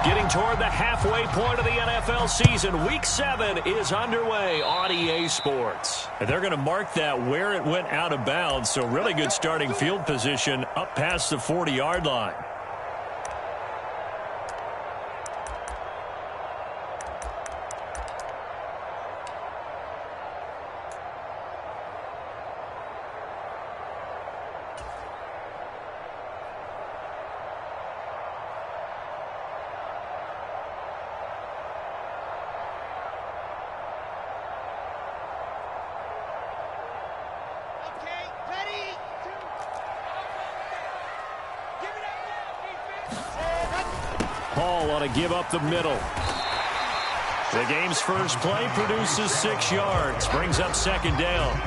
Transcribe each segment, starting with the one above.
Getting toward the halfway point of the NFL season. Week 7 is underway on EA Sports. And they're going to mark that where it went out of bounds. So really good starting field position up past the 40-yard line. Hall ought to give up the middle. The game's first play produces 6 yards. Brings up second down.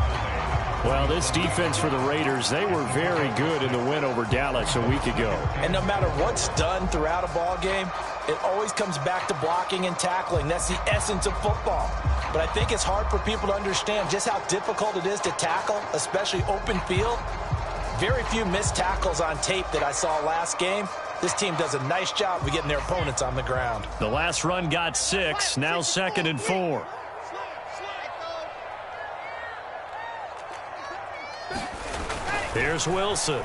Well, this defense for the Raiders, they were very good in the win over Dallas a week ago. And no matter what's done throughout a ball game, it always comes back to blocking and tackling. That's the essence of football. But I think it's hard for people to understand just how difficult it is to tackle, especially open field. Very few missed tackles on tape that I saw last game. This team does a nice job of getting their opponents on the ground. The last run got 6, now 2nd and 4. Here's Wilson.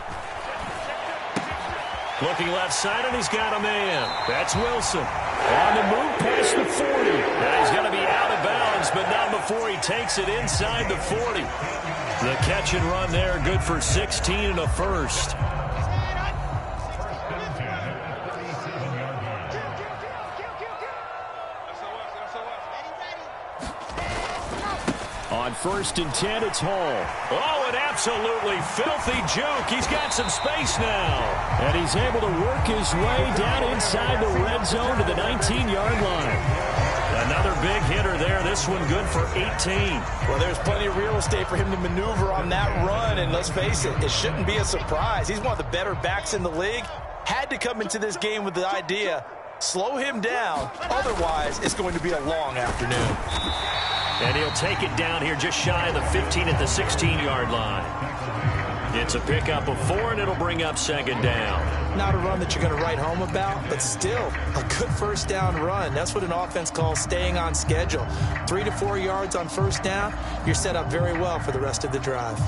Looking left side, and he's got a man. That's Wilson. On the move past the 40. Now he's going to be out of bounds, but not before he takes it inside the 40. The catch and run there, good for 16 and a first. On 1st and 10, it's Hall. Oh, an absolutely filthy juke. He's got some space now. And he's able to work his way down inside the red zone to the 19-yard line. Another big hitter there. This one good for 18. Well, there's plenty of real estate for him to maneuver on that run. And let's face it, it shouldn't be a surprise. He's one of the better backs in the league. Had to come into this game with the idea, slow him down. Otherwise, it's going to be a long afternoon. And he'll take it down here just shy of the 15 at the 16-yard line. It's a pickup of 4, and it'll bring up second down. Not a run that you're going to write home about, but still a good first down run. That's what an offense calls staying on schedule. 3 to 4 yards on first down, you're set up very well for the rest of the drive.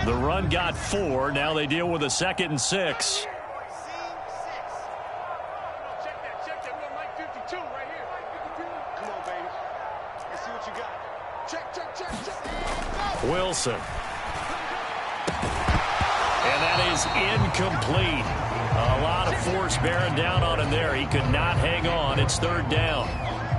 The run got 4. Now they deal with a 2nd and 6. Wilson. And that is incomplete. A lot of force bearing down on him there. He could not hang on. It's 3rd down.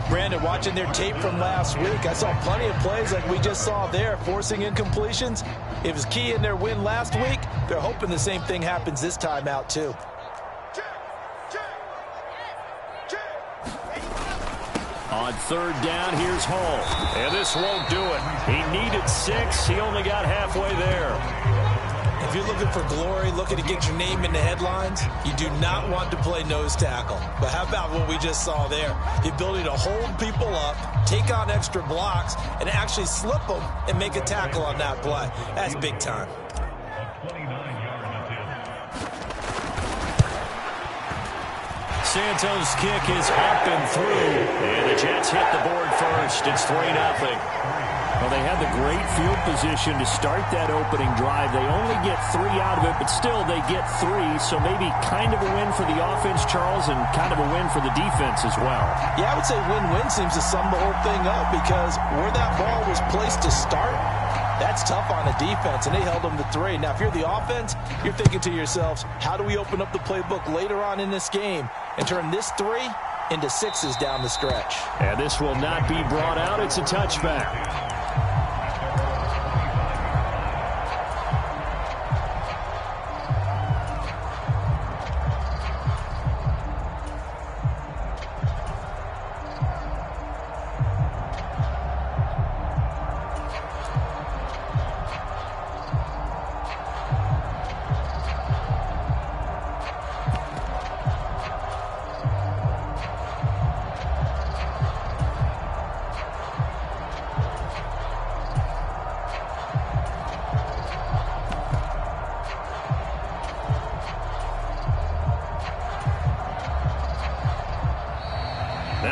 Brandon, watching their tape from last week, I saw plenty of plays like we just saw there, forcing incompletions. It was key in their win last week. They're hoping the same thing happens this time out, too. On 3rd down, here's Hall. And this won't do it. He needed 6. He only got halfway there. If you're looking for glory, looking to get your name in the headlines, you do not want to play nose tackle. But how about what we just saw there? The ability to hold people up, take on extra blocks, and actually slip them and make a tackle on that play. That's big time. Santos' kick is up and through. And the Jets hit the board first. It's 3-0. Well, they had the great field position to start that opening drive. They only get 3 out of it, but still they get 3. So maybe kind of a win for the offense, Charles, and kind of a win for the defense as well. Yeah, I would say win-win seems to sum the whole thing up because where that ball was placed to start, that's tough on the defense, and they held them to 3. Now, if you're the offense, you're thinking to yourselves, how do we open up the playbook later on in this game and turn this 3 into 6s down the stretch? And this will not be brought out. It's a touchback.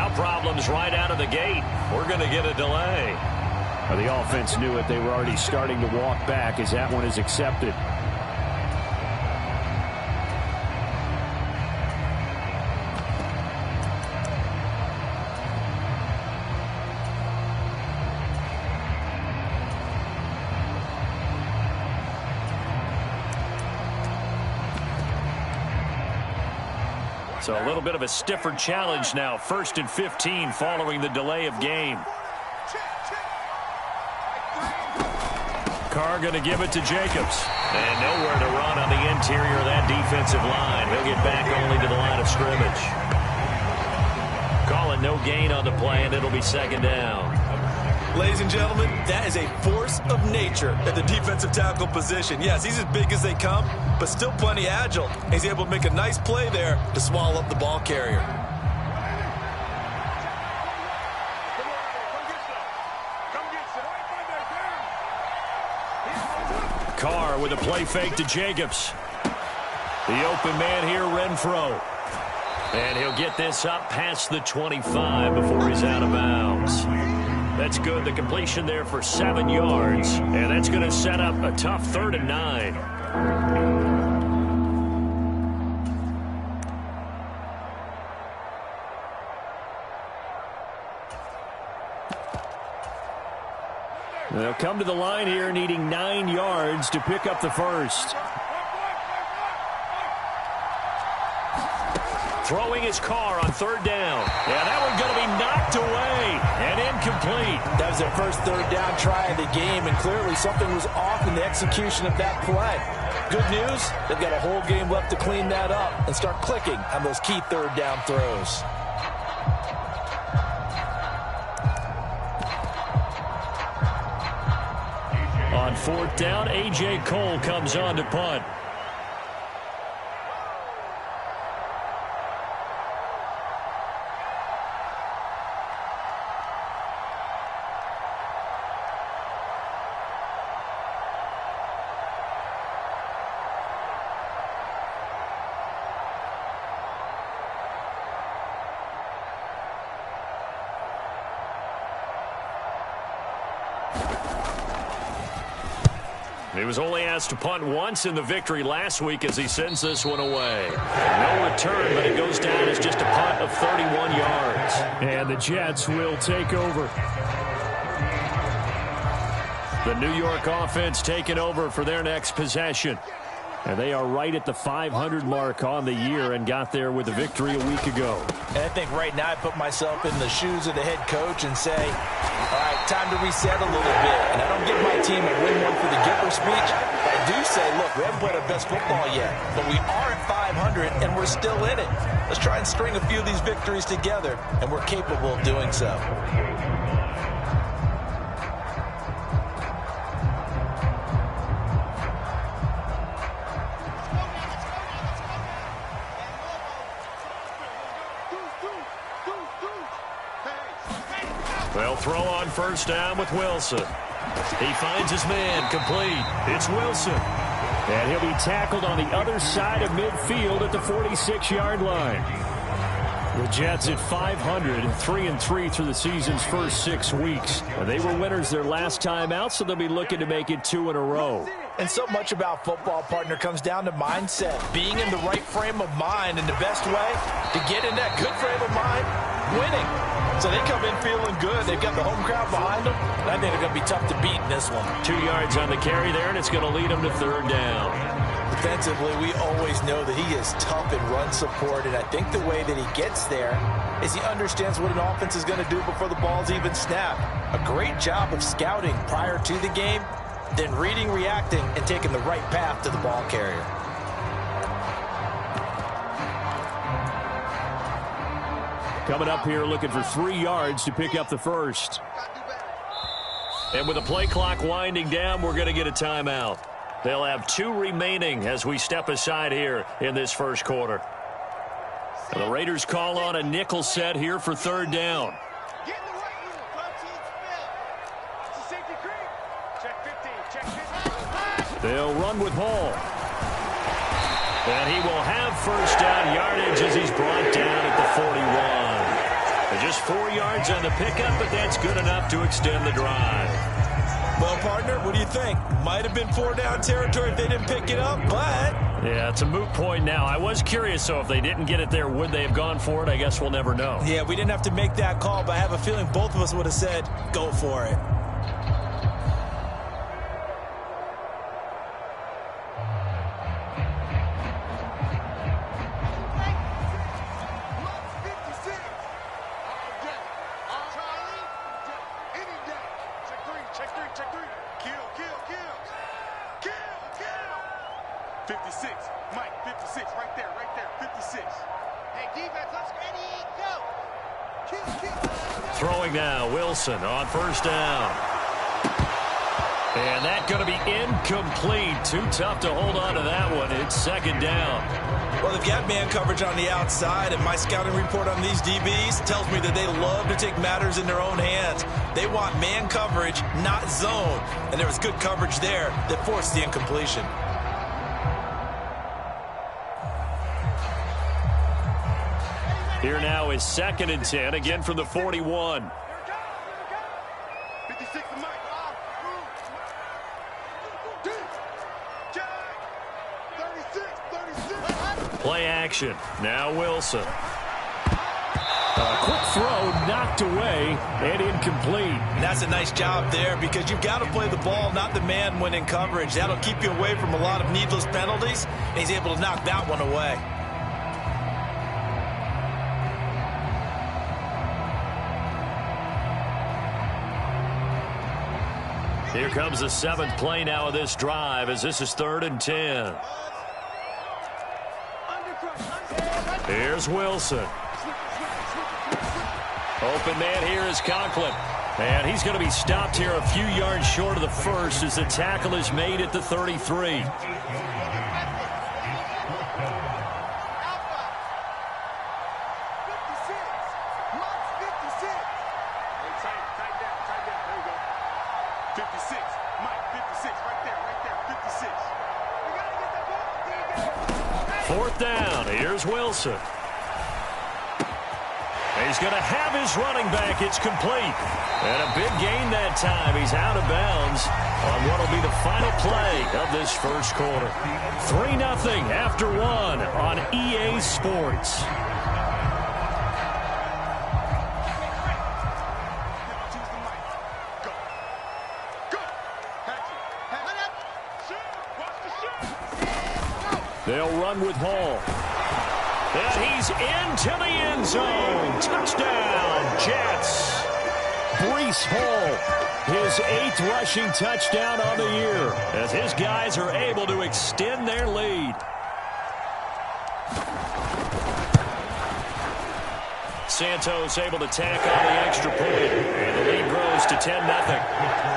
Now problems right out of the gate. We're going to get a delay. Well, the offense knew it. They were already starting to walk back as that one is accepted. So a little bit of a stiffer challenge now. 1st and 15 following the delay of game. Carr going to give it to Jacobs. And nowhere to run on the interior of that defensive line. He'll get back only to the line of scrimmage. Calling no gain on the play, and it'll be 2nd down. Ladies and gentlemen, that is a force of nature at the defensive tackle position. Yes, he's as big as they come, but still plenty agile. He's able to make a nice play there to swallow up the ball carrier. Carr with a play fake to Jacobs. The open man here, Renfro. And he'll get this up past the 25 before he's out of bounds. That's good. The completion there for 7 yards. And that's going to set up a tough 3rd and 9. They'll come to the line here needing 9 yards to pick up the first. Throwing his Carr on 3rd down. Yeah, that one's going to be knocked away and incomplete. That was their first 3rd down try of the game, and clearly something was off in the execution of that play. Good news, they've got a whole game left to clean that up and start clicking on those key 3rd down throws. On 4th down, A.J. Cole comes on to punt. He was only asked to punt once in the victory last week as he sends this one away. No return, but it goes down as just a punt of 31 yards. And the Jets will take over. The New York offense taking over for their next possession. And they are right at the 500 mark on the year and got there with a victory a week ago. And I think right now I put myself in the shoes of the head coach and say, all right, time to reset a little bit. And I don't give my team a win one for the giver speech. But I do say, look, we haven't played our best football yet, but we are at 500 and we're still in it. Let's try and string a few of these victories together, and we're capable of doing so. They'll throw on 1st down with Wilson. He finds his man complete. It's Wilson. And he'll be tackled on the other side of midfield at the 46-yard line. The Jets at 500, 3-3 through the season's first 6 weeks. And they were winners their last time out, so they'll be looking to make it 2 in a row. And so much about football, partner, comes down to mindset. Being in the right frame of mind, and the best way to get in that good frame of mind, winning. So they come in feeling good. They've got the home crowd behind them. And I think they're going to be tough to beat in this one. 2 yards on the carry there, and it's going to lead them to 3rd down. Defensively, we always know that he is tough in run support, and I think the way that he gets there is he understands what an offense is going to do before the ball's even snapped. A great job of scouting prior to the game, then reading, reacting, and taking the right path to the ball carrier. Coming up here looking for 3 yards to pick up the first. And with the play clock winding down, we're going to get a timeout. They'll have 2 remaining as we step aside here in this first quarter. And the Raiders call on a nickel set here for 3rd down. They'll run with Hall. And he will have 1st down yardage as he's brought down at the 41. And Just 4 yards on the pickup, but that's good enough to extend the drive. Well, partner, what do you think? Might have been 4-down territory if they didn't pick it up, but... Yeah, it's a moot point now. I was curious, so if they didn't get it there, would they have gone for it? I guess we'll never know. Yeah, we didn't have to make that call, but I have a feeling both of us would have said, go for it. Throwing now, Wilson on first down. And that's going to be incomplete. Too tough to hold on to that one. It's second down. Well, they've got man coverage on the outside, and my scouting report on these DBs tells me that they love to take matters in their own hands. They want man coverage, not zone. And there was good coverage there that forced the incompletion. Here now is 2nd and 10, again from the 41. Play action. Now Wilson. Quick throw, knocked away, and incomplete. And that's a nice job there because you've got to play the ball, not the man when in coverage. That'll keep you away from a lot of needless penalties, and he's able to knock that one away. Here comes the 7th play now of this drive as this is 3rd and 10. Here's Wilson. Open man here is Conklin. And he's going to be stopped here a few yards short of the first as the tackle is made at the 33. Fourth down. Here's Wilson. He's going to have his running back. It's complete. And a big gain that time. He's out of bounds on what will be the final play of this first quarter. 3-0 after 1 on EA Sports. They'll run with Hall. And he's into the end zone. Touchdown, Jets. Breece Hall, his 8th rushing touchdown on the year, as his guys are able to extend their lead. Santos able to tack on the extra point, and the lead grows to 10-0.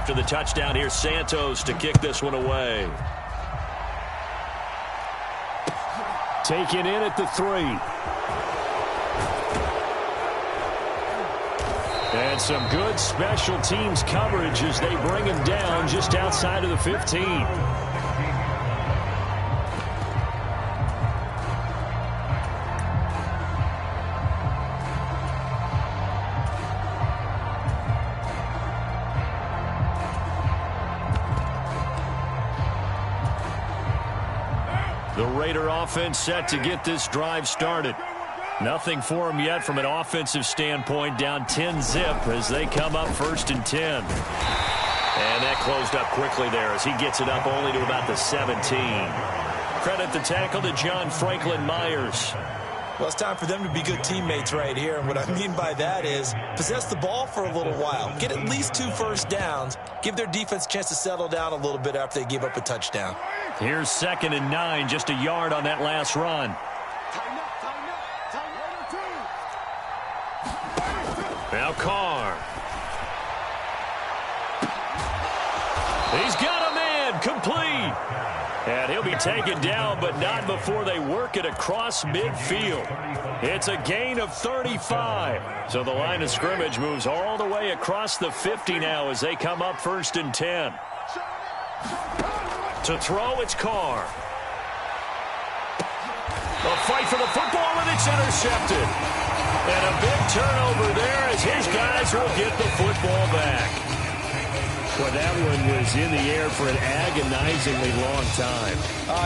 After the touchdown, here's Santos to kick this one away. Taken in at the 3. And some good special teams coverage as they bring him down just outside of the 15. The Raider offense set to get this drive started. Nothing for them yet from an offensive standpoint, down 10-0 as they come up 1st and 10. And that closed up quickly there as he gets it up only to about the 17. Credit the tackle to John Franklin Myers. Well, it's time for them to be good teammates right here. And what I mean by that is possess the ball for a little while. Get at least 2 first downs. Give their defense a chance to settle down a little bit after they give up a touchdown. Here's 2nd and 9, just a yard on that last run. Now Carr. He's got a man, complete. And he'll be taken down, but not before they work it across midfield. It's a gain of 35. So the line of scrimmage moves all the way across the 50 now as they come up 1st and 10. To throw, it's Carr. A fight for the football, and it's intercepted. And a big turnover there as his guys will get the football back. Well, that one was in the air for an agonizingly long time.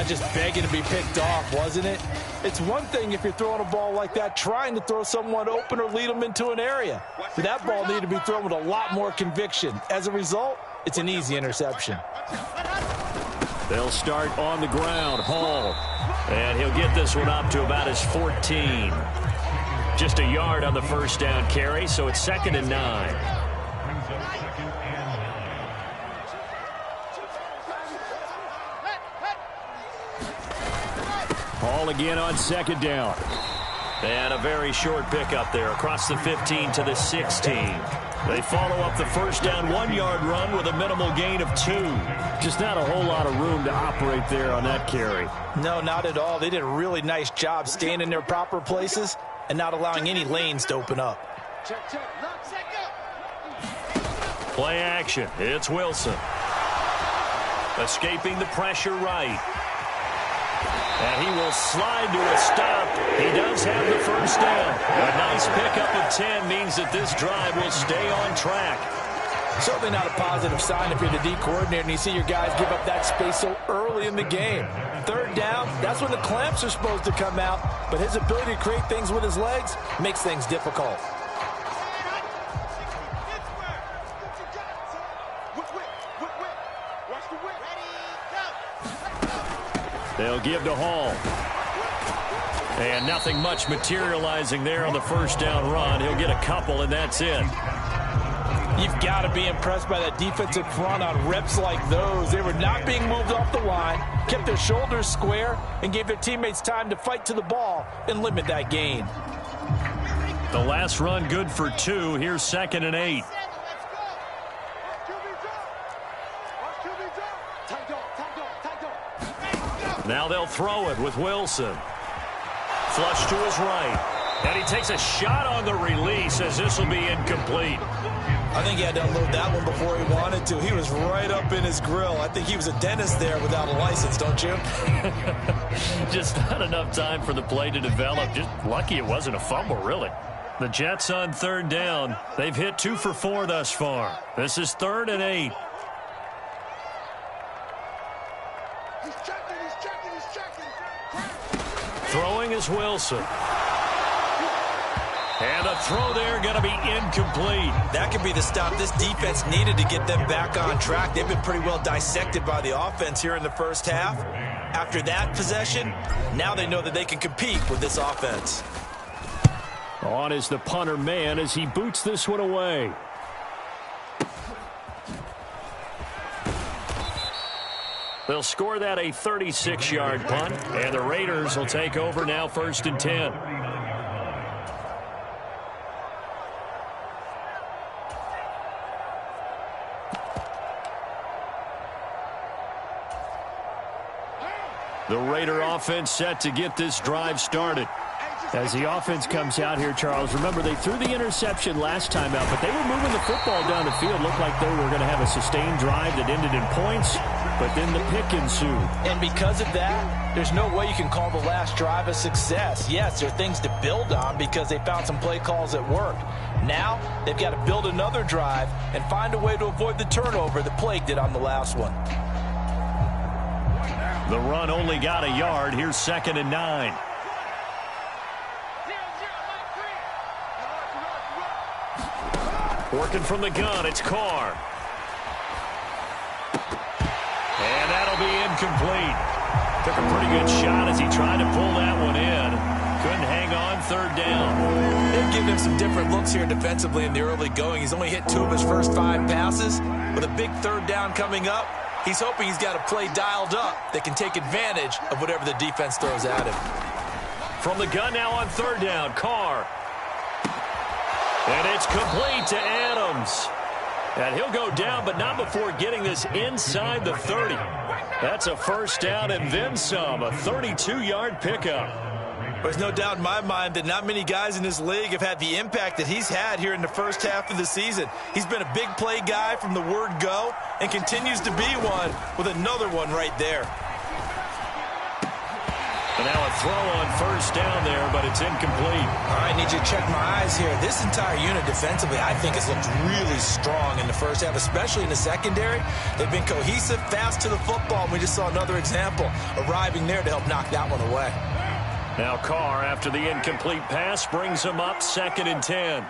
Just begging to be picked off, wasn't it? It's one thing if you're throwing a ball like that, trying to throw someone open or lead them into an area. But that ball needed to be thrown with a lot more conviction. As a result, it's an easy interception. They'll start on the ground. Hall. And he'll get this one up to about his 14. Just a yard on the first down carry, so it's 2nd and 9. Hall again on 2nd down. And a very short pickup there across the 15 to the 16. They follow up the first down 1-yard run with a minimal gain of 2. Just not a whole lot of room to operate there on that carry. No, not at all. They did a really nice job staying in their proper places and not allowing any lanes to open up. Play action. It's Wilson. Escaping the pressure right. And he will slide to a stop. He does have the first down. A nice pickup of 10 means that this drive will stay on track. Certainly not a positive sign if you're the D coordinator and you see your guys give up that space so early in the game. 3rd down, that's when the clamps are supposed to come out, but his ability to create things with his legs makes things difficult. They'll give to Hall. And nothing much materializing there on the first down run. He'll get a couple, and that's it. You've got to be impressed by that defensive front on reps like those. They were not being moved off the line, kept their shoulders square, and gave their teammates time to fight to the ball and limit that gain. The last run good for 2. Here's 2nd and 8. Now they'll throw it with Wilson. Flush to his right. And he takes a shot on the release as this will be incomplete. I think he had to unload that one before he wanted to. He was right up in his grill. I think he was a dentist there without a license, don't you? Just not enough time for the play to develop. Just lucky it wasn't a fumble, really. The Jets on 3rd down. They've hit 2 for 4 thus far. This is 3rd and 8. Throwing is Wilson. And the throw there going to be incomplete. That could be the stop this defense needed to get them back on track. They've been pretty well dissected by the offense here in the first half. After that possession, now they know that they can compete with this offense. On is the punter man as he boots this one away. They'll score that a 36-yard punt, and the Raiders will take over now 1st and 10. The Raider offense set to get this drive started. As the offense comes out here, Charles, remember they threw the interception last time out, but they were moving the football down the field. Looked like they were going to have a sustained drive that ended in points, but then the pick ensued. And because of that, there's no way you can call the last drive a success. Yes, there are things to build on because they found some play calls that worked. Now, they've got to build another drive and find a way to avoid the turnover that plagued it on the last one. The run only got a yard. Here's 2nd and 9. Working from the gun, it's Carr. And that'll be incomplete. Took a pretty good shot as he tried to pull that one in. Couldn't hang on, 3rd down. They've given him some different looks here defensively in the early going. He's only hit 2 of his first 5 passes. With a big 3rd down coming up, he's hoping he's got a play dialed up that can take advantage of whatever the defense throws at him. From the gun now on 3rd down, Carr. And it's complete to Adams. And he'll go down, but not before getting this inside the 30. That's a first down and then some, a 32-yard pickup. There's no doubt in my mind that not many guys in this league have had the impact that he's had here in the first half of the season. He's been a big play guy from the word go and continues to be one with another one right there. And now a throw on first down there, but it's incomplete. All right, need you to check my eyes here. This entire unit defensively, I think, has looked really strong in the first half, especially in the secondary. They've been cohesive, fast to the football, and we just saw another example arriving there to help knock that one away. Now Carr, after the incomplete pass, brings him up 2nd and 10.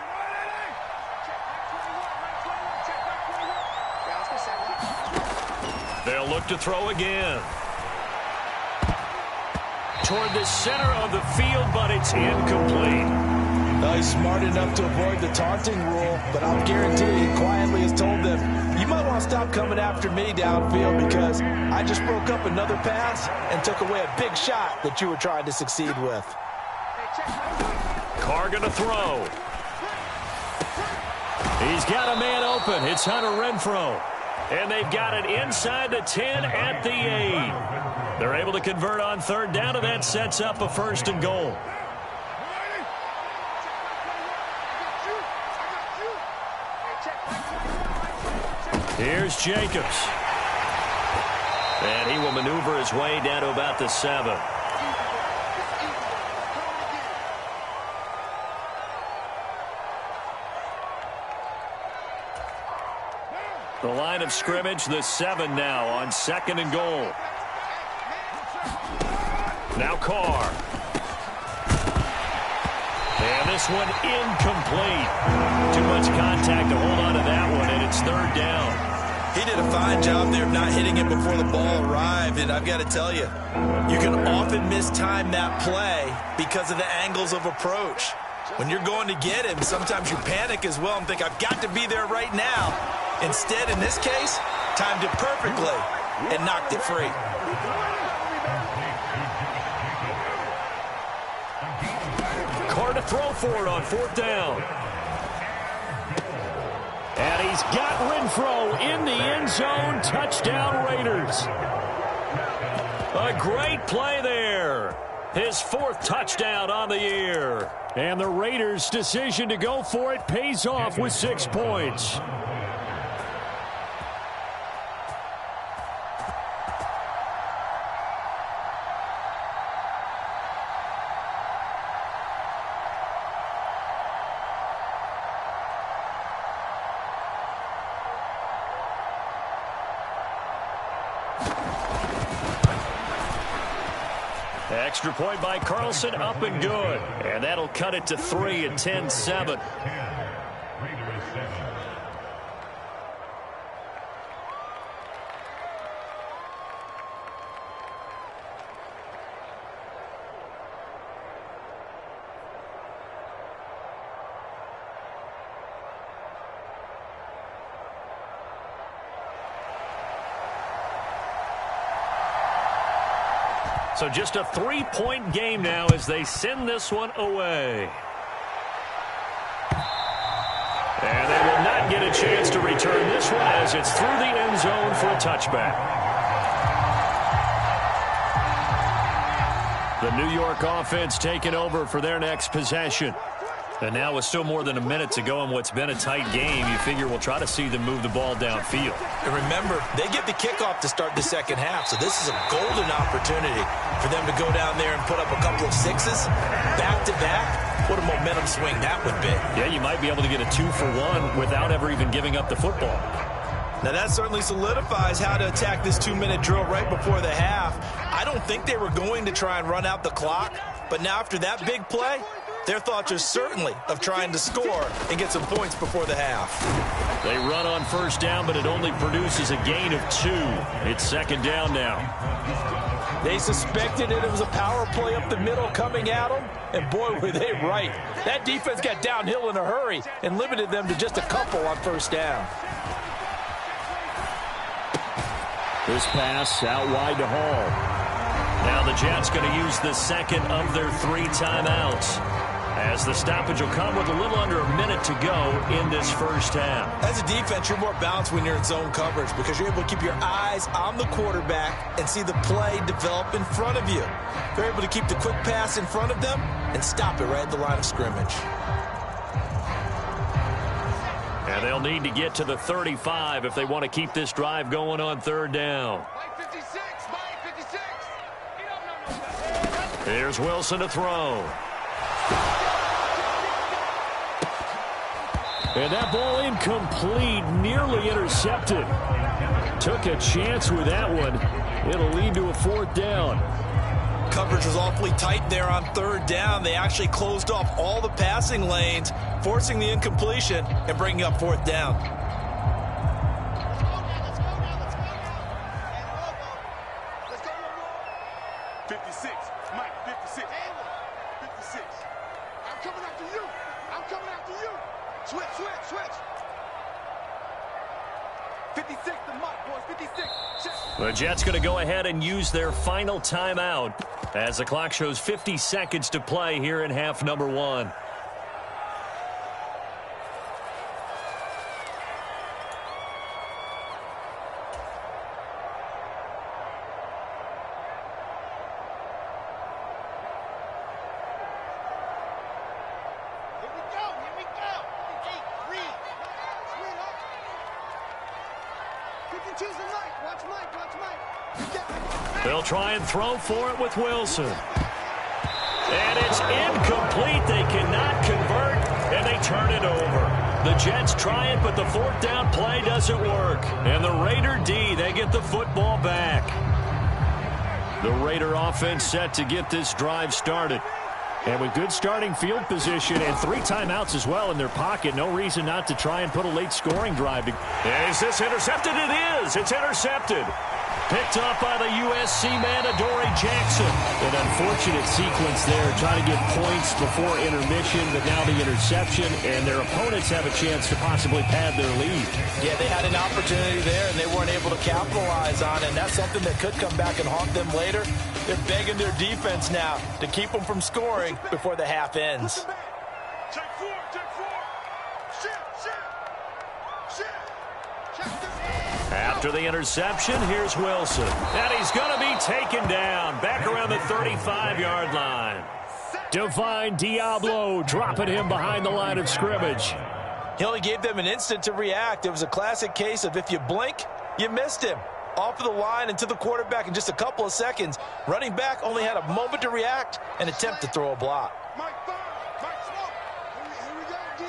They'll look to throw again. Toward the center of the field, but it's incomplete. Well, he's smart enough to avoid the taunting rule, but I'll guarantee he quietly has told them, you might want to stop coming after me downfield because I just broke up another pass and took away a big shot that you were trying to succeed with. Carr going to throw. He's got a man open. It's Hunter Renfrow. And they've got it inside the 10 at the 8. They're able to convert on 3rd down, and that sets up a 1st and goal. Here's Jacobs. And he will maneuver his way down to about the 7. The line of scrimmage, the 7 now on 2nd and goal. Now Carr. And this one incomplete. Too much contact to hold on to that one, and it's 3rd down. He did a fine job there of not hitting it before the ball arrived, and I've got to tell you, you can often mistime that play because of the angles of approach. When you're going to get him, sometimes you panic as well and think, I've got to be there right now. Instead, in this case, timed it perfectly and knocked it free. Carr to throw for it on 4th down. And he's got Renfrow in the end zone. Touchdown, Raiders. A great play there. His 4th touchdown on the year. And the Raiders' decision to go for it pays off with 6 points. Extra point by Carlson, up and good. And that'll cut it to 3 at 10-7. So just a 3-point game now as they send this one away. And they will not get a chance to return this one as it's through the end zone for a touchback. The New York offense taking over for their next possession. And now with still more than a minute to go in what's been a tight game, you figure we'll try to see them move the ball downfield. And remember, they get the kickoff to start the second half, so this is a golden opportunity for them to go down there and put up a couple of 6s back-to-back. What a momentum swing that would be. Yeah, you might be able to get a 2-for-1 without ever even giving up the football. Now that certainly solidifies how to attack this 2-minute drill right before the half. I don't think they were going to try and run out the clock, but now after that big play, their thoughts are certainly of trying to score and get some points before the half. They run on first down, but it only produces a gain of 2. It's 2nd down now. They suspected it was a power play up the middle coming at them, and boy, were they right. That defense got downhill in a hurry and limited them to just a couple on first down. This pass out wide to Hall. Now the Jets going to use the second of their 3 timeouts. as the stoppage will come with a little under a minute to go in this first half. As a defense, you're more balanced when you're in zone coverage because you're able to keep your eyes on the quarterback and see the play develop in front of you. You're able to keep the quick pass in front of them and stop it right at the line of scrimmage. And they'll need to get to the 35 if they want to keep this drive going on third down. Here's Wilson to throw. And that ball incomplete, nearly intercepted. Took a chance with that one. It'll lead to a fourth down. Coverage was awfully tight there on third down. They actually closed off all the passing lanes, forcing the incompletion and bringing up fourth down. Let's go. 56, Mike, 56. 56. I'm coming after you. I'm coming after you. Switch. 56 to Mike, boys. 56. The Jets going to go ahead and use their final timeout as the clock shows 50 seconds to play here in half number one. They'll try and throw for it with Wilson. And it's incomplete. They cannot convert, and they turn it over. The Jets try it, but the fourth down play doesn't work. And the Raider D, they get the football back. The Raider offense set to get this drive started. And with good starting field position and 3 timeouts as well in their pocket, no reason not to try and put a late scoring drive. Is this intercepted? It is. It's intercepted. Picked up by the USC man, Adoree Jackson. An unfortunate sequence there, trying to get points before intermission, but now the interception, and their opponents have a chance to possibly pad their lead. Yeah, they had an opportunity there, and they weren't able to capitalize on it, and that's something that could come back and haunt them later. They're begging their defense now to keep them from scoring before the half ends. Check four. After the interception, here's Wilson. And he's going to be taken down back around the 35-yard line. Divine Diablo dropping him behind the line of scrimmage. He only gave them an instant to react. It was a classic case of if you blink, you missed him. Off of the line and to the quarterback in just a couple of seconds. Running back only had a moment to react and attempt to throw a block. Mike Smoke. Here we go, D.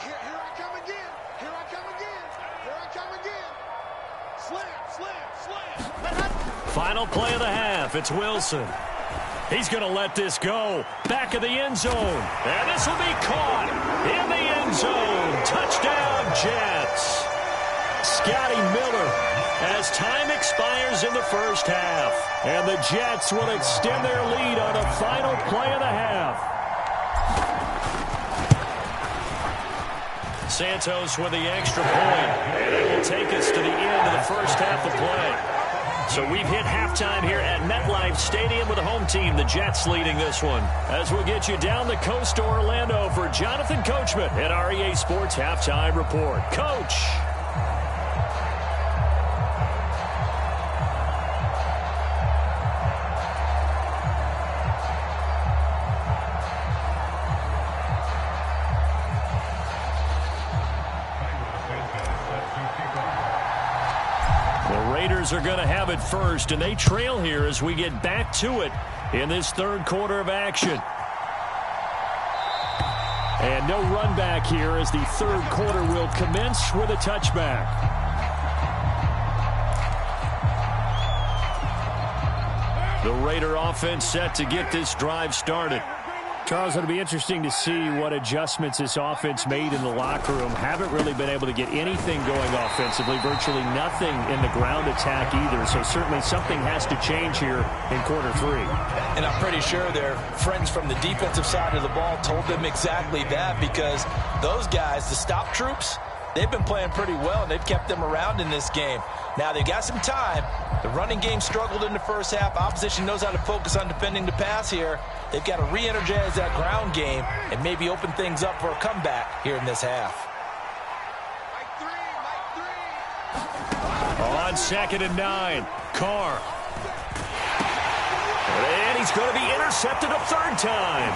Here I come again. Slam. Final play of the half. It's Wilson. He's going to let this go. Back of the end zone. And this will be caught in the end zone. Touchdown, Jets. Scotty Miller as time expires in the first half. And the Jets will extend their lead on a final play of the half. Santos with the extra point. And it will take us to the end of the first half of play. So we've hit halftime here at MetLife Stadium with the home team, the Jets, leading this one. As we'll get you down the coast to Orlando for Jonathan Coachman at REA Sports Halftime Report. Coach. Are going to have it first, and they trail here as we get back to it in this third quarter of action. And no run back here as the third quarter will commence with a touchback. The Raider offense set to get this drive started. Charles, it'll be interesting to see what adjustments this offense made in the locker room. Haven't really been able to get anything going offensively, virtually nothing in the ground attack either. So certainly something has to change here in quarter 3. And I'm pretty sure their friends from the defensive side of the ball told them exactly that, because those guys, the stop troops, they've been playing pretty well, and they've kept them around in this game. Now, they've got some time. The running game struggled in the first half. Opposition knows how to focus on defending the pass here. They've got to re-energize that ground game and maybe open things up for a comeback here in this half. On 2nd and 9, Carr. And he's going to be intercepted a third time.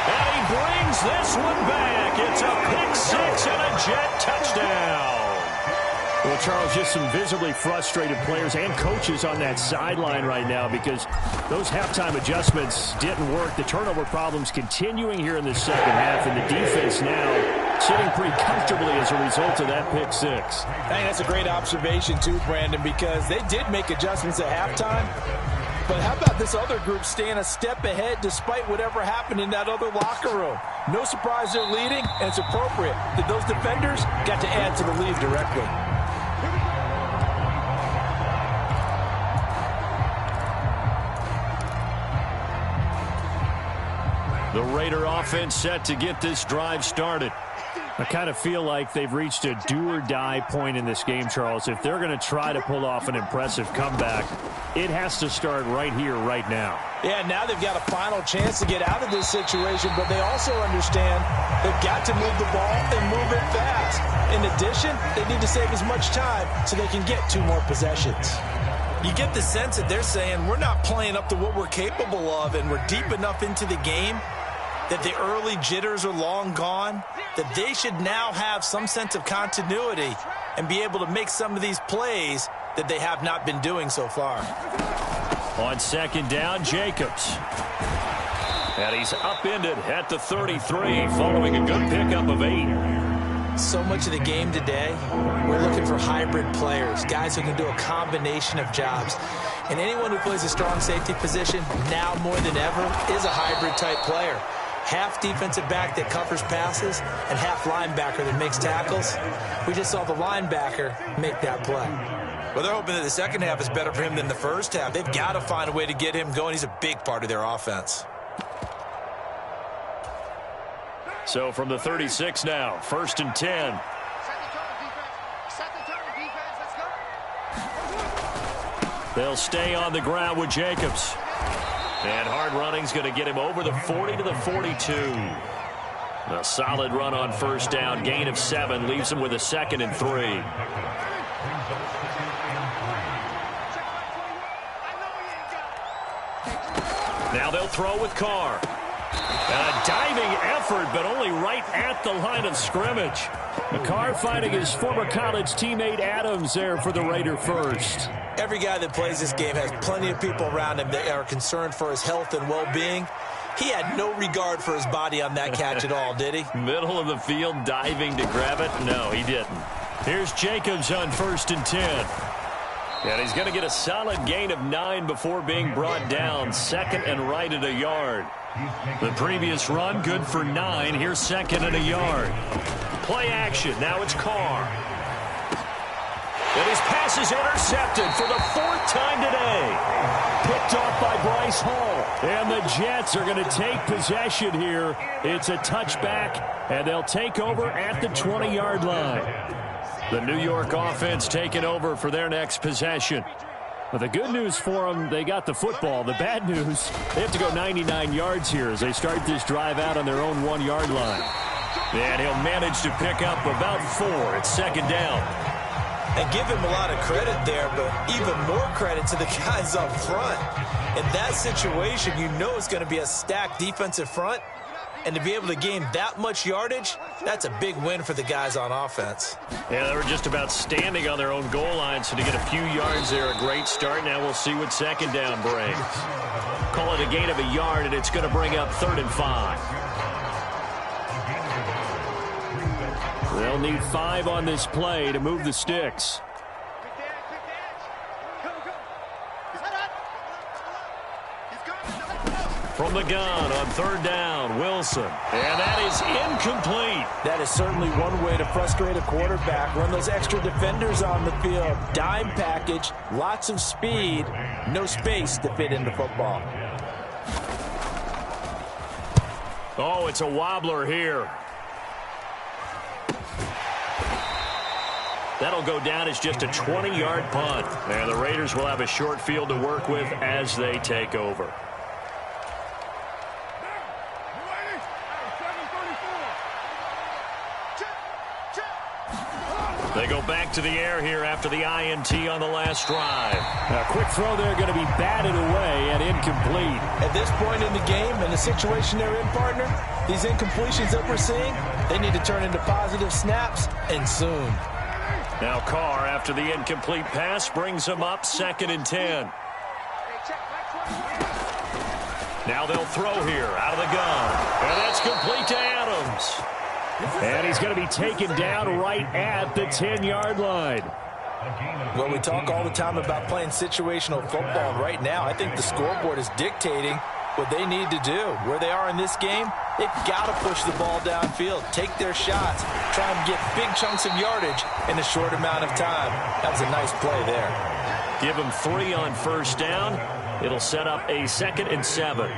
And he brings this one back. It's a pick six and a Jet touchdown. Well, Charles, just some visibly frustrated players and coaches on that sideline right now because those halftime adjustments didn't work. The turnover problems continuing here in the second half, and the defense now sitting pretty comfortably as a result of that pick six. I think that's a great observation, too, Brandon, because they did make adjustments at halftime. But how about this other group staying a step ahead despite whatever happened in that other locker room? No surprise they're leading, and it's appropriate that those defenders got to add to the lead directly. The Raider offense set to get this drive started. I kind of feel like they've reached a do-or-die point in this game, Charles. If they're going to try to pull off an impressive comeback, it has to start right here, right now. Yeah, now they've got a final chance to get out of this situation, but they also understand they've got to move the ball and move it fast. In addition, they need to save as much time so they can get 2 more possessions. You get the sense that they're saying we're not playing up to what we're capable of, and we're deep enough into the game that the early jitters are long gone, that they should now have some sense of continuity and be able to make some of these plays that they have not been doing so far. On 2nd down, Jacobs. And he's upended at the 33 following a good pickup of 8. So much of the game today, we're looking for hybrid players, guys who can do a combination of jobs. And anyone who plays a strong safety position, now more than ever, is a hybrid type player. Half defensive back that covers passes and half linebacker that makes tackles. We just saw the linebacker make that play. Well, they're hoping that the second half is better for him than the first half. They've got to find a way to get him going. He's a big part of their offense. So from the 36 now, 1st and 10. They'll stay on the ground with Jacobs. And hard running's going to get him over the 40 to the 42. A solid run on 1st down, gain of 7, leaves him with a 2nd and 3. Now they'll throw with Carr. A diving effort, but only right at the line of scrimmage. Carr finding his former college teammate Adams there for the Raider first. Every guy that plays this game has plenty of people around him that are concerned for his health and well-being. He had no regard for his body on that catch at all, did he? Middle of the field diving to grab it? No, he didn't. Here's Jacobs on 1st and 10. And he's going to get a solid gain of 9 before being brought down. 2nd and right at a yard. The previous run, good for 9. Here's 2nd and a yard. Play action. Now it's Carr. And his pass is intercepted for the 4th time today. Picked off by Bryce Hall. And the Jets are going to take possession here. It's a touchback, and they'll take over at the 20-yard line. The New York offense taking over for their next possession. Well, the good news for them, they got the football. The bad news, they have to go 99 yards here as they start this drive out on their own 1-yard line. And he'll manage to pick up about 4 at 2nd down. And give him a lot of credit there, but even more credit to the guys up front. In that situation, you know it's going to be a stacked defensive front. And to be able to gain that much yardage, that's a big win for the guys on offense. Yeah, they were just about standing on their own goal line, so to get a few yards there, a great start. Now we'll see what 2nd down brings. Call it a gain of a yard, and it's going to bring up 3rd and 5. They'll need 5 on this play to move the sticks. From the gun on 3rd down, Wilson. And that is incomplete. That is certainly one way to frustrate a quarterback. Run those extra defenders on the field. Dime package, lots of speed, no space to fit into football. Oh, it's a wobbler here. That'll go down as just a 20-yard punt. And the Raiders will have a short field to work with as they take over. They go back to the air here after the INT on the last drive. A quick throw there going to be batted away and incomplete. At this point in the game and the situation they're in, partner, these incompletions that we're seeing, they need to turn into positive snaps, and soon. Now Carr, after the incomplete pass, brings him up 2nd and 10. Now they'll throw here out of the gun. And that's complete to Adams. And he's going to be taken down right at the 10-yard line. Well, we talk all the time about playing situational football. And right now, I think the scoreboard is dictating what they need to do. Where they are in this game, they've got to push the ball downfield, take their shots, try and get big chunks of yardage in a short amount of time. That was a nice play there. Give them 3 on first down. It'll set up a 2nd and 7.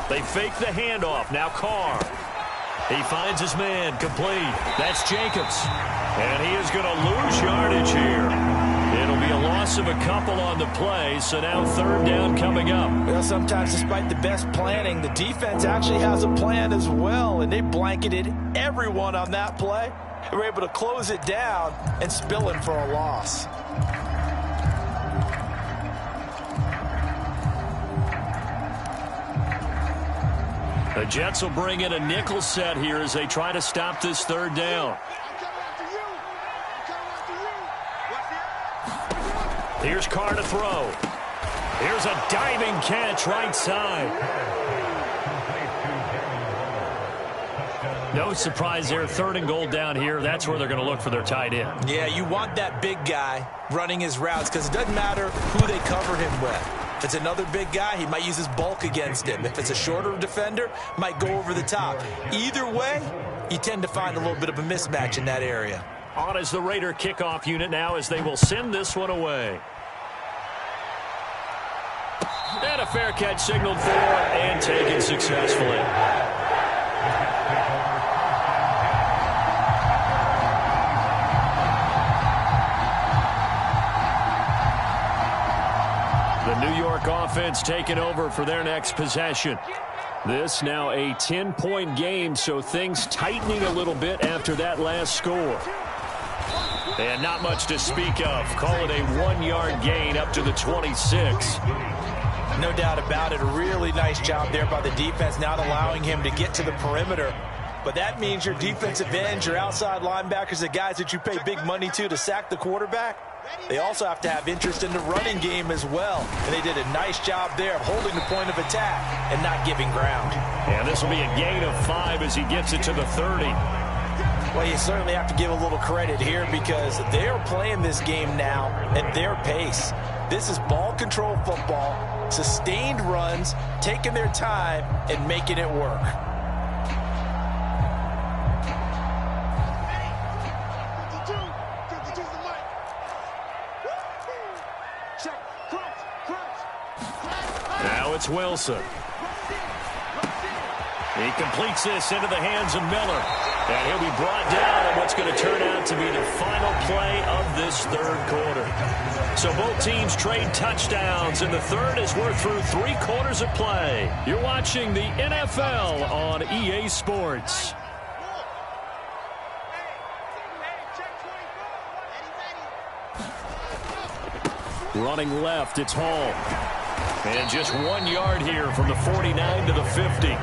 They fake the handoff. Now Carr. He finds his man. Complete. That's Jacobs. And he is going to lose yardage here. It'll be a loss of a couple on the play, so now 3rd down coming up. Well, sometimes despite the best planning, the defense actually has a plan as well, and they blanketed everyone on that play. They were able to close it down and spill it for a loss. The Jets will bring in a nickel set here as they try to stop this 3rd down. Here's Carr to throw. Here's a diving catch right side. No surprise there. 3rd and goal down here. That's where they're going to look for their tight end. Yeah, you want that big guy running his routes because it doesn't matter who they cover him with. If it's another big guy, he might use his bulk against him. If it's a shorter defender, might go over the top. Either way, you tend to find a little bit of a mismatch in that area. On is the Raider kickoff unit now as they will send this one away. And a fair catch signaled for and taken successfully. The New York offense taking over for their next possession. This now a 10-point game, so things tightening a little bit after that last score. And not much to speak of. Call it a 1-yard gain up to the 26. No doubt about it. A really nice job there by the defense, not allowing him to get to the perimeter. But that means your defensive ends, your outside linebackers, the guys that you pay big money to sack the quarterback, they also have to have interest in the running game as well. And they did a nice job there of holding the point of attack and not giving ground. And this will be a gain of 5 as he gets it to the 30. Well, you certainly have to give a little credit here because they're playing this game now at their pace. This is ball control football, sustained runs, taking their time and making it work. Now it's Wilson. He completes this into the hands of Miller. And he'll be brought down in what's going to turn out to be the final play of this 3rd quarter. So both teams trade touchdowns in the 3rd as we're through 3 quarters of play. You're watching the NFL on EA Sports. Running left, it's Hall. And just 1 yard here from the 49 to the 50.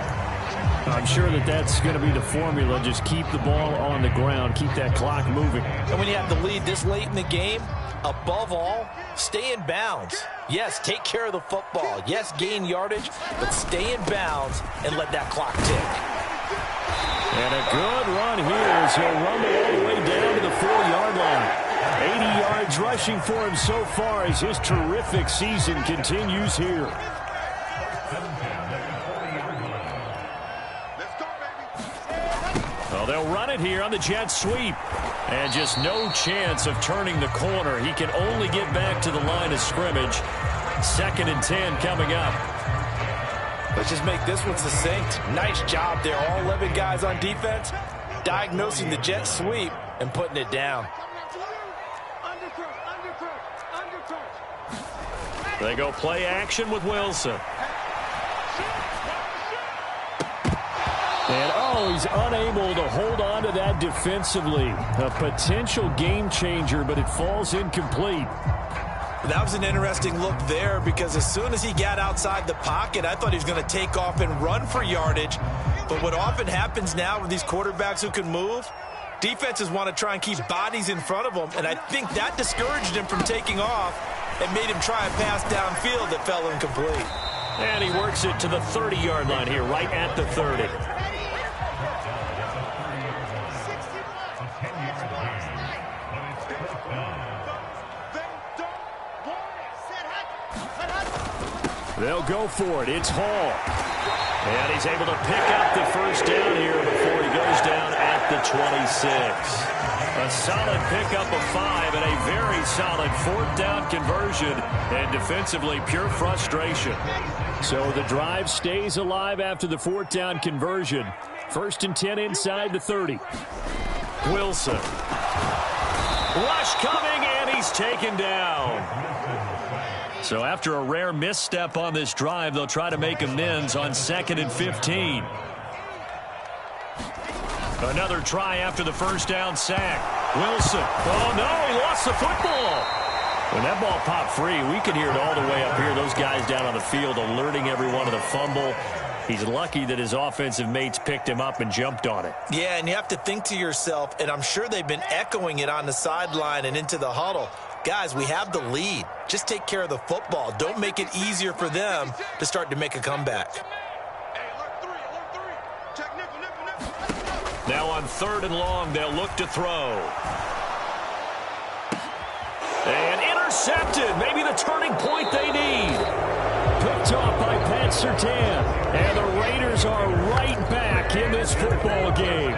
I'm sure that that's going to be the formula. Just keep the ball on the ground. Keep that clock moving. And when you have the lead this late in the game, above all, stay in bounds. Yes, take care of the football. Yes, gain yardage, but stay in bounds and let that clock tick. And a good run here as he'll rumble all the way down to the 4-yard line. 80 yards rushing for him so far as his terrific season continues here. Well, they'll run it here on the jet sweep. And just no chance of turning the corner. He can only get back to the line of scrimmage. 2nd and 10 coming up. Let's just make this one succinct. Nice job there. All 11 guys on defense diagnosing the jet sweep and putting it down. They go play action with Wilson. And, oh, he's unable to hold on to that defensively. A potential game changer, but it falls incomplete. That was an interesting look there because as soon as he got outside the pocket, I thought he was going to take off and run for yardage. But what often happens now with these quarterbacks who can move, defenses want to try and keep bodies in front of them, and I think that discouraged him from taking off and made him try a pass downfield that fell incomplete. And he works it to the 30-yard line here, right at the 30. They'll go for it. It's Hall. And he's able to pick up the first down here before he goes down at the 26. A solid pickup of 5 and a very solid 4th down conversion. And defensively, pure frustration. So the drive stays alive after the 4th down conversion. 1st and 10 inside the 30. Wilson. Rush coming, and he's taken down. So after a rare misstep on this drive, they'll try to make amends on 2nd and 15. Another try after the first down sack. Wilson. Oh, no, he lost the football. When that ball popped free, we could hear it all the way up here. Those guys down on the field alerting everyone of the fumble. He's lucky that his offensive mates picked him up and jumped on it. Yeah, and you have to think to yourself, and I'm sure they've been echoing it on the sideline and into the huddle. Guys, we have the lead. Just take care of the football. Don't make it easier for them to start to make a comeback. Now on 3rd and long, they'll look to throw. And intercepted. Maybe the turning point they need. Picked off by Pat Surtain. And the Raiders are right back in this football game.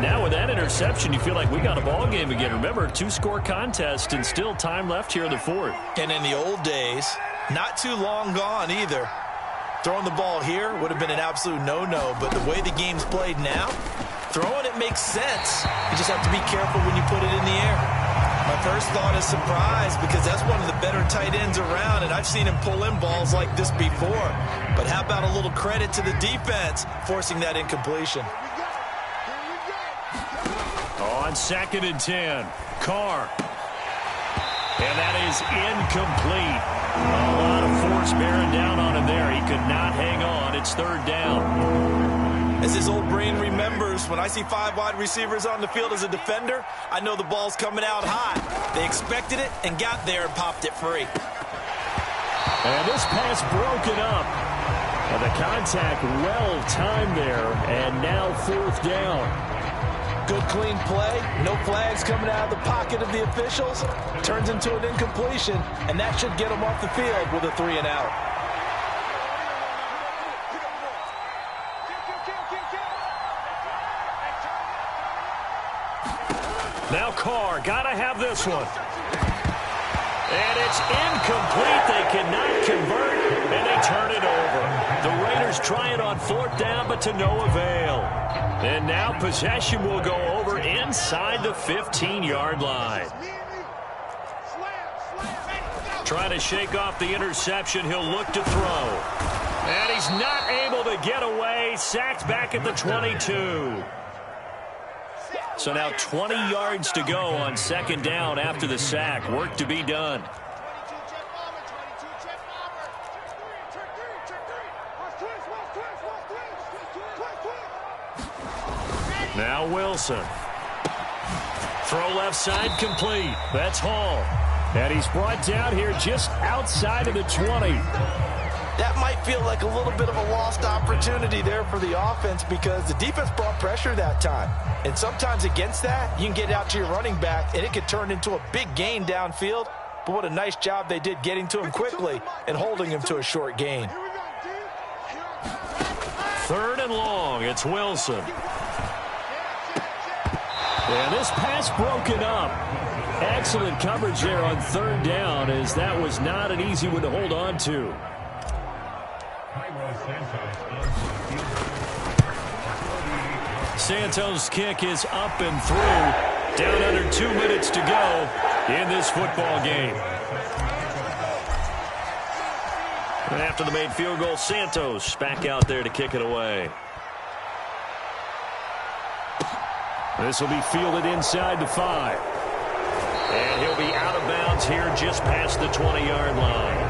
Now with that interception, you feel like we got a ball game again. Remember, 2-score contest and still time left here in the 4th. And in the old days, not too long gone either. Throwing the ball here would have been an absolute no-no, but the way the game's played now, throwing it makes sense. You just have to be careful when you put it in the air. My first thought is surprise because that's one of the better tight ends around, and I've seen him pull in balls like this before. But how about a little credit to the defense forcing that incompletion? On 2nd and 10, Carr. And that is incomplete. A lot of force bearing down on him there. He could not hang on. It's 3rd down. As his old brain remembers, when I see 5 wide receivers on the field as a defender, I know the ball's coming out hot. They expected it and got there and popped it free. And this pass broken up. And the contact well timed there. And now 4th down. Good, clean play. No flags coming out of the pocket of the officials. Turns into an incompletion, and that should get them off the field with a 3 and out. Now Carr, got to have this one. And it's incomplete. They cannot convert, and they turn it over. The Raiders try it on 4th down, but to no avail. And now possession will go over inside the 15-yard line. Trying to shake off the interception. He'll look to throw. And he's not able to get away. Sacked back at the 22. So now 20 yards to go on 2nd down after the sack. Work to be done. Now Wilson. Throw left side complete. That's Hall. And he's brought down here just outside of the 20. That might feel like a little bit of a lost opportunity there for the offense because the defense brought pressure that time. And sometimes against that, you can get out to your running back, and it could turn into a big gain downfield. But what a nice job they did getting to him quickly and holding him to a short gain. 3rd and long. It's Wilson. And this pass broken up. Excellent coverage there on 3rd down, as that was not an easy one to hold on to. Santos' kick is up and through. Down under 2 minutes to go in this football game. And after the made field goal, Santos back out there to kick it away. This will be fielded inside the 5. And he'll be out of bounds here just past the 20-yard line.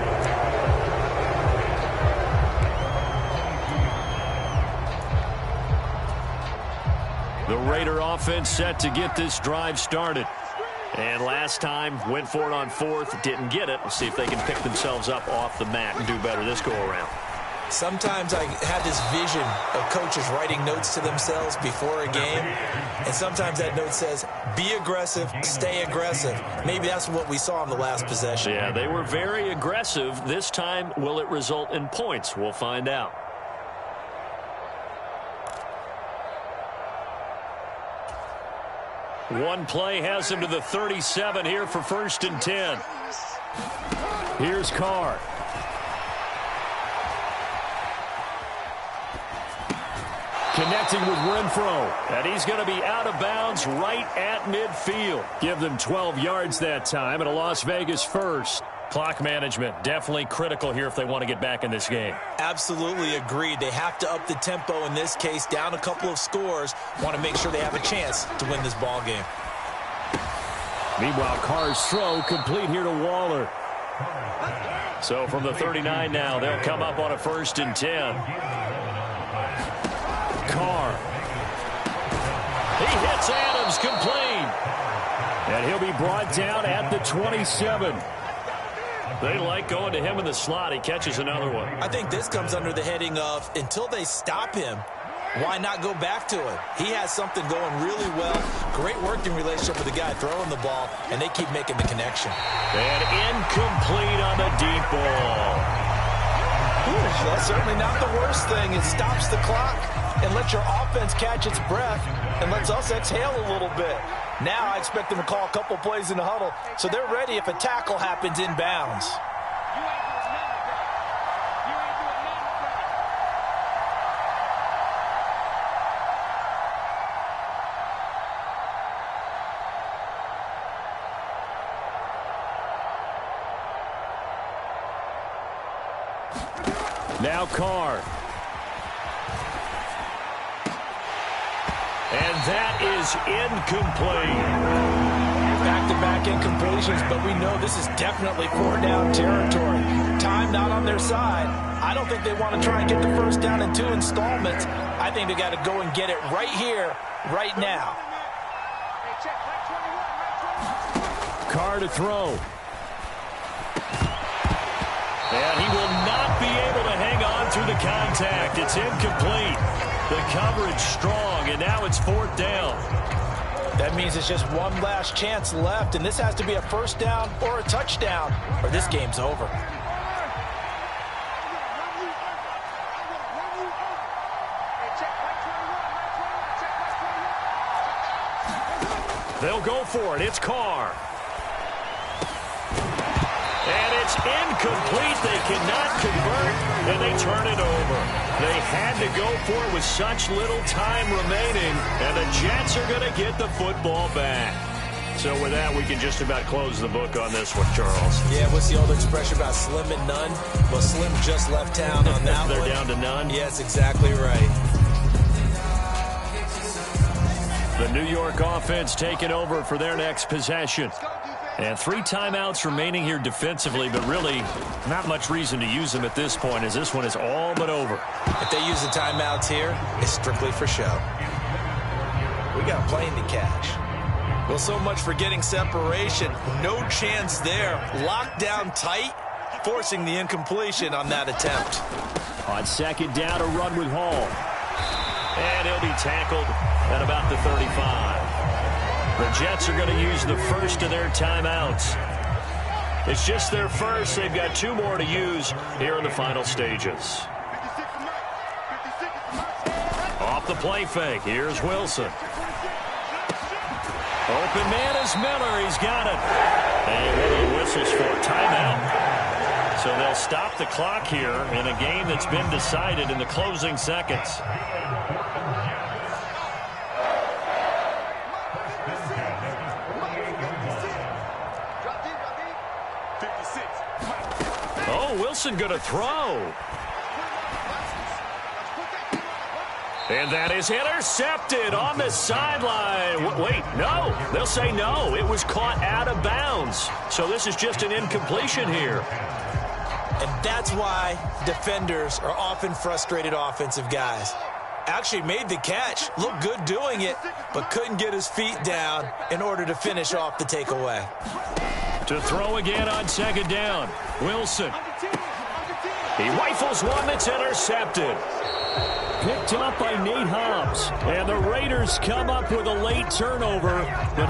The Raider offense set to get this drive started. And last time, went for it on 4th, didn't get it. We'll see if they can pick themselves up off the mat and do better this go-around. Sometimes I have this vision of coaches writing notes to themselves before a game, and sometimes that note says, be aggressive, stay aggressive. Maybe that's what we saw in the last possession. Yeah, they were very aggressive. This time, will it result in points? We'll find out. One play has him to the 37 here for 1st and 10. Here's Carr. Connecting with Renfro. And he's going to be out of bounds right at midfield. Give them 12 yards that time and a Las Vegas first. Clock management definitely critical here if they want to get back in this game. Absolutely agreed. They have to up the tempo in this case, down a couple of scores. Want to make sure they have a chance to win this ball game. Meanwhile, Carr's throw complete here to Waller. So from the 39 now, they'll come up on a 1st and 10. Carr. He hits Adams complete. And he'll be brought down at the 27. They like going to him in the slot. He catches another one. I think this comes under the heading of, until they stop him, why not go back to it? He has something going really well. Great working relationship with the guy throwing the ball, and they keep making the connection. And incomplete on the deep ball. Ooh, that's certainly not the worst thing. It stops the clock and lets your offense catch its breath and lets us exhale a little bit. Now I expect them to call a couple plays in the huddle, so they're ready if a tackle happens inbounds. Now Carr. And that is incomplete. Back-to-back incompletions, but we know this is definitely 4-down territory. Time not on their side. I don't think they want to try and get the first down in 2 installments. I think they got to go and get it right here, right now. Carr to throw. And he will not be able to hang on through the contact. It's incomplete. The coverage strong, and now it's 4th down. That means it's just one last chance left, and this has to be a first down or a touchdown, or this game's over. They'll go for it. It's Carr. And it's incomplete. They cannot convert, and they turn it over. They had to go for it with such little time remaining, and the Jets are going to get the football back. So with that, we can just about close the book on this one, Charles. Yeah, what's the old expression about slim and none? Well, Slim just left town on that They're one. down to none? Yes, exactly right. The New York offense taking over for their next possession. And 3 timeouts remaining here defensively, but really not much reason to use them at this point, as this one is all but over. If they use the timeouts here, it's strictly for show. We got a plane to catch. Well, so much for getting separation. No chance there. Locked down tight, forcing the incompletion on that attempt. On 2nd down, a run with Hall. And he'll be tackled at about the 35. The Jets are going to use the first of their timeouts. It's just their first. They've got 2 more to use here in the final stages. Off the play fake. Here's Wilson. Open man is Miller. He's got it. And what are the whistles for? Timeout. So they'll stop the clock here in a game that's been decided in the closing seconds. Oh, Wilson going to throw. And that is intercepted on the sideline. Wait, no. They'll say no. It was caught out of bounds. So this is just an incompletion here. And that's why defenders are often frustrated offensive guys. Actually made the catch, looked good doing it, but couldn't get his feet down in order to finish off the takeaway. To throw again on second down, Wilson. He rifles one that's intercepted. Picked up by Nate Hobbs. And the Raiders come up with a late turnover. But